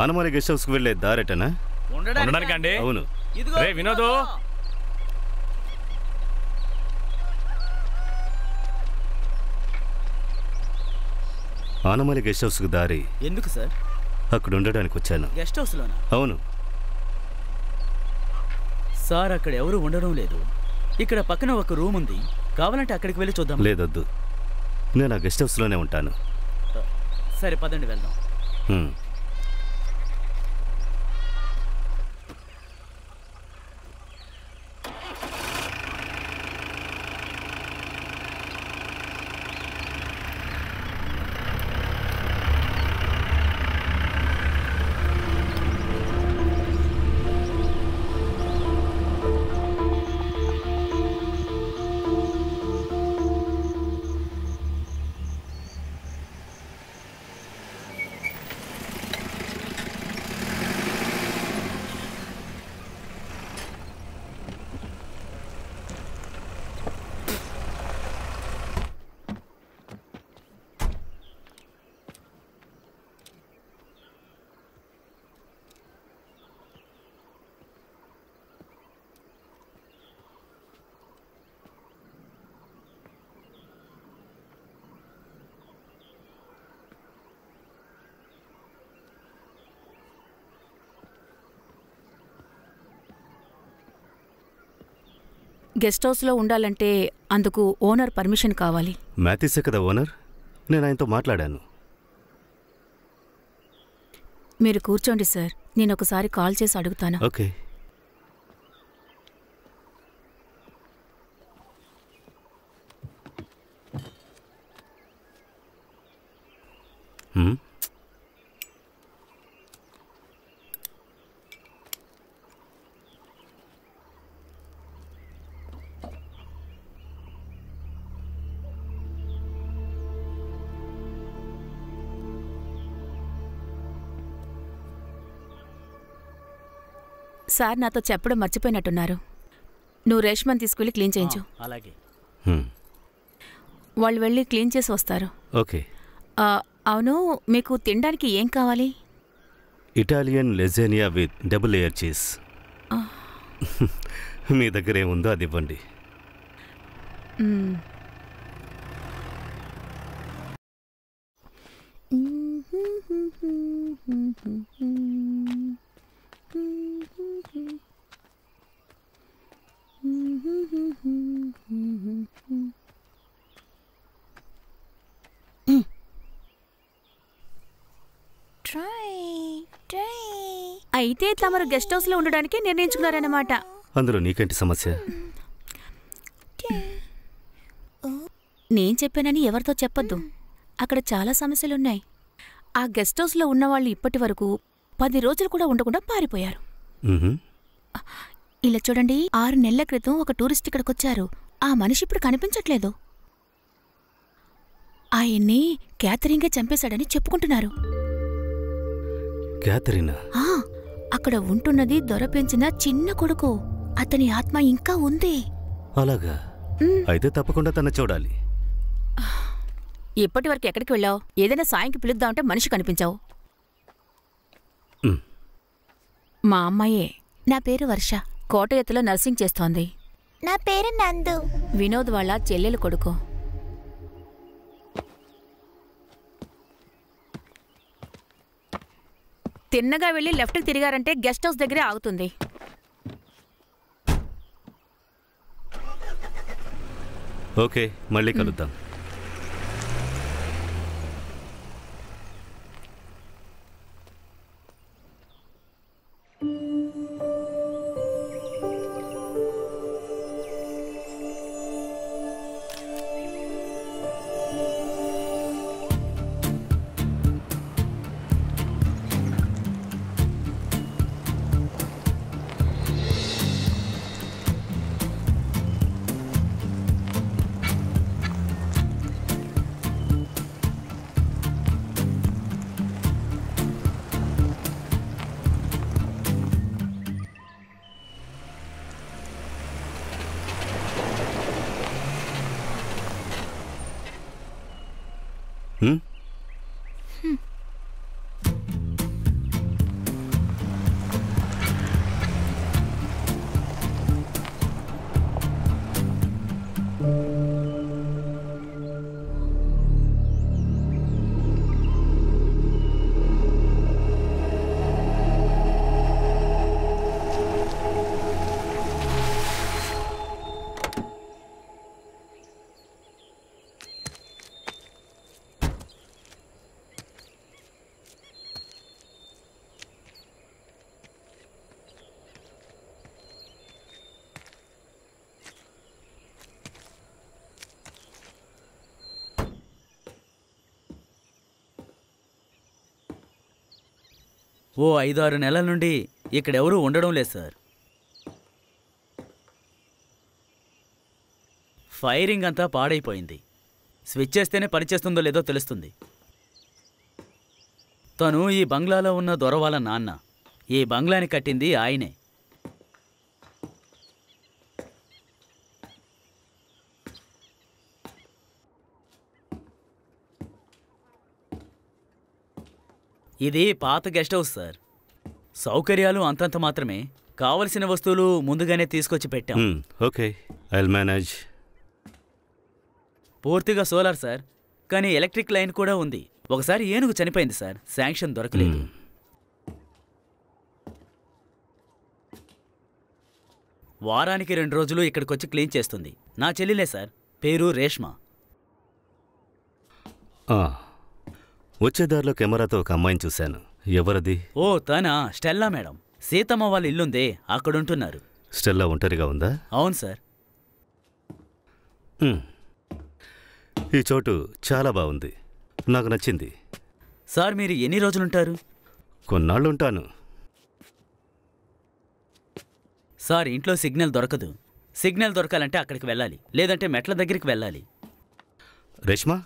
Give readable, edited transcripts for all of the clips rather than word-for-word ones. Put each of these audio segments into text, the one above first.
ఆనమలి guest హౌస్కి వెళ్ళే దారెటనా? ఉండడానికండి. అవును. రే వినోదు, ఆనమలి గెస్ట్ హౌస్కి దారి ఎందుకు సార్? అక్కడ ఉండడానికి వచ్చాను. గెస్ట్ హౌస్లోనా? అవును సార్, అక్కడ ఎవరు ఉండడం లేదు. ఇక్కడ పక్కన ఒక రూమ్ ఉంది, కావాలంటే అక్కడికి వెళ్ళి చూద్దాం. లేదొద్దు, నేను ఆ గెస్ట్ హౌస్లోనే ఉంటాను. సరే పదండి వెళ్దాం. గెస్ట్ హౌస్లో ఉండాలంటే అందుకు ఓనర్ పర్మిషన్ కావాలి. మ్యాథ్యూసే కదా ఓనర్, నేను ఆయనతో మాట్లాడాను. మీరు కూర్చోండి సార్, నేను ఒకసారి కాల్ చేసి అడుగుతాను. ఓకే. సార్ నాతో చెప్పడం మర్చిపోయినట్టున్నారు. నువ్వు రేష్మని తీసుకెళ్ళి క్లీన్ చేయించు. అలాగే. వాళ్ళు వెళ్ళి క్లీన్ చేసి వస్తారు. ఓకే. అవును, మీకు తినడానికి ఏం కావాలి? Italian lasagna with double layer cheese. మీ దగ్గర ఏముందో అది ఇవ్వండి. అయితే తమరు గెస్ట్ హౌస్లో ఉండడానికి నిర్ణయించుకున్నారన్నమాట. అందులో నీకేంటి సమస్య? నేను చెప్పానని ఎవరితో చెప్పొద్దు. అక్కడ చాలా సమస్యలున్నాయి. ఆ గెస్ట్ హౌస్లో ఉన్నవాళ్ళు ఇప్పటి వరకు 10 రోజులు కూడా ఉండకుండా పారిపోయారు. ఇలా చూడండి, 6 నెలల క్రితం ఒక టూరిస్ట్ ఇక్కడికొచ్చారు. ఆ మనిషి ఇప్పుడు కనిపించట్లేదు. ఆయన్ని క్యాథరిన్గే చంపేశాడని చెప్పుకుంటున్నారు. క్యాథరినా? అక్కడ ఉంటున్నది దొర పెంచిన చిన్న కొడుకు. అతని ఆత్మ ఇంకా ఉంది. అలాగా? అయితే తప్పకుండా తన చూడాలి. ఇప్పటి వరకు ఎక్కడికి వెళ్ళావు? ఏదైనా సాయంకి పిలుద్దామంటే మనిషి కనిపించావు. మా అమ్మాయే. నా పేరు వర్ష. కోటయత్తులో నర్సింగ్ చేస్తోంది. నా పేరు నందు. వినోద్ వాళ్ళ చెల్లెలు కొడుకు. తిన్నగా వెళ్ళి లెఫ్ట్కి తిరిగారంటే గెస్ట్ హౌస్ దగ్గరే ఆగుతుంది. ఓకే, మళ్ళీ కలుద్దాం. ఓ 5-6 నెలల నుండి ఇక్కడెవరూ ఉండడం లేదు సార్. ఫైరింగ్ అంతా పాడైపోయింది. స్విచ్ చేస్తేనే పనిచేస్తుందో లేదో తెలుస్తుంది. తను ఈ బంగ్లాలో ఉన్న దొర వాళ్ళ నాన్న. ఈ బంగ్లాని కట్టింది ఆయనే. ఇది పాత గెస్ట్ హౌస్ సార్. సౌకర్యాలు అంతంత మాత్రమే. కావలసిన వస్తువులు ముందుగానే తీసుకొచ్చి పెట్టాం. Okay, I'll manage. పూర్తిగా సోలార్ సార్, కానీ ఎలక్ట్రిక్ లైన్ కూడా ఉంది. ఒకసారి ఏనుగు చనిపోయింది సార్, శాంక్షన్ దొరకలేదు. వారానికి 2 రోజులు ఇక్కడికొచ్చి క్లీన్ చేస్తుంది. నా చెల్లిలే సార్, పేరు రేష్మా. వచ్చేదారిలో కెమెరాతో ఒక అమ్మాయిని చూశాను. ఎవరది? ఓ తనా, స్టెల్లా మేడం. సీతమ్మ వాళ్ళ ఇల్లుందే, అక్కడుంటున్నారు. స్టెల్లా ఒంటరిగా ఉందా? అవును సార్. ఈ చోటు చాలా బాగుంది, నాకు నచ్చింది. సార్ మీరు ఎన్ని రోజులుంటారు? కొన్నాళ్ళుంటాను. సార్ ఇంట్లో సిగ్నల్ దొరకదు. సిగ్నల్ దొరకాలంటే అక్కడికి వెళ్ళాలి, లేదంటే మెట్ల దగ్గరికి వెళ్ళాలి. రేష్మా,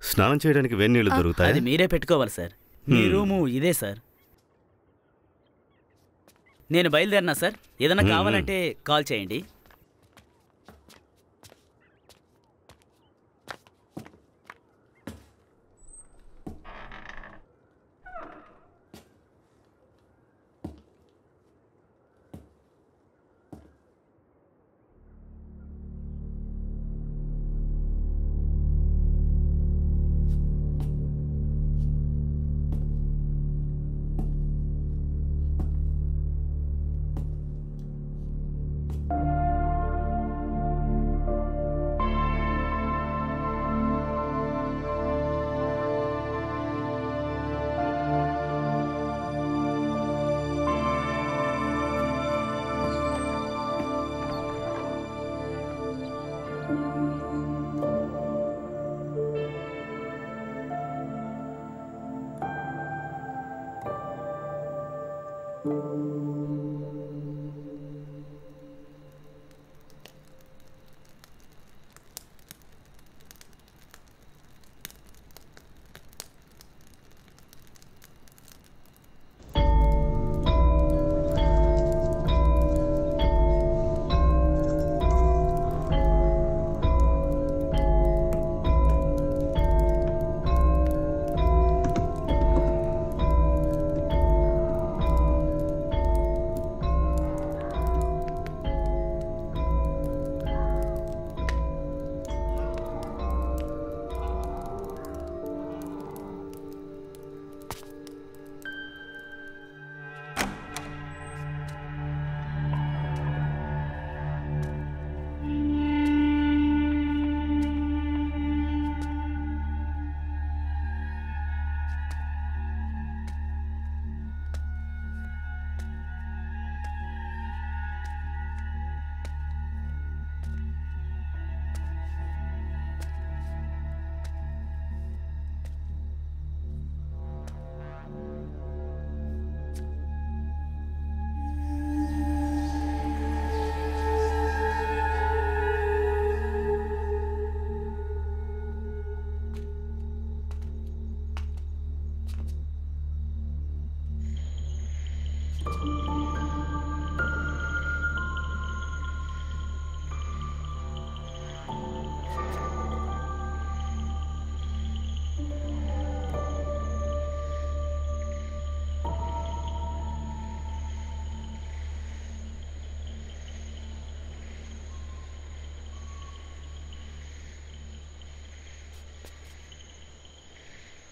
స్నానం చేయడానికి వెన్నీళ్లు దొరుకుతాయి. అది మీరే పెట్టుకోవాలి సార్. మీ రూము ఇదే సార్. నేను బయలుదేరినా సార్. ఏదైనా కావాలంటే కాల్ చేయండి.